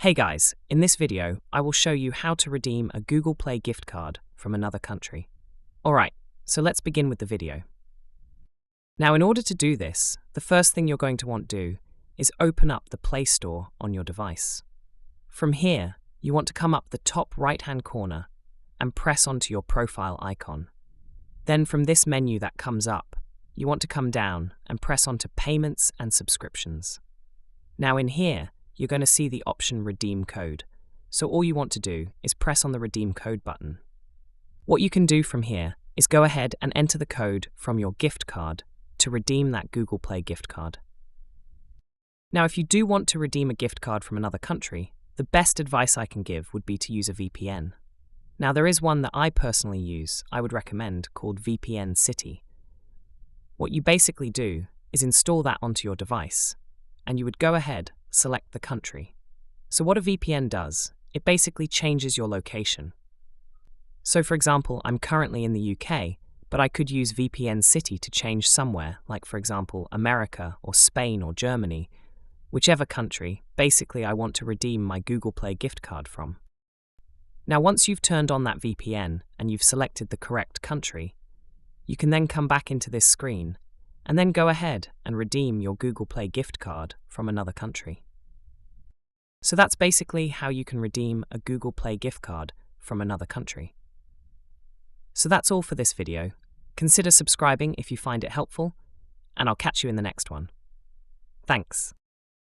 Hey guys, in this video, I will show you how to redeem a Google Play gift card from another country. Alright, so let's begin with the video. Now in order to do this, the first thing you're going to want to do is open up the Play Store on your device. From here, you want to come up the top right-hand corner and press onto your profile icon. Then from this menu that comes up, you want to come down and press onto Payments and Subscriptions. Now in here, you're going to see the option Redeem Code. So all you want to do is press on the Redeem Code button. What you can do from here is go ahead and enter the code from your gift card to redeem that Google Play gift card. Now, if you do want to redeem a gift card from another country, the best advice I can give would be to use a VPN. Now, there is one that I personally use, I would recommend, called VPN City. What you basically do is install that onto your device, and you would go ahead, select the country. So what a VPN does, it basically changes your location. So for example, I'm currently in the UK, but I could use VPN City to change somewhere, like for example, America or Spain or Germany, whichever country, basically I want to redeem my Google Play gift card from. Now once you've turned on that VPN and you've selected the correct country, you can then come back into this screen and then go ahead and redeem your Google Play gift card from another country. So that's basically how you can redeem a Google Play gift card from another country. So that's all for this video. Consider subscribing if you find it helpful, and I'll catch you in the next one. Thanks.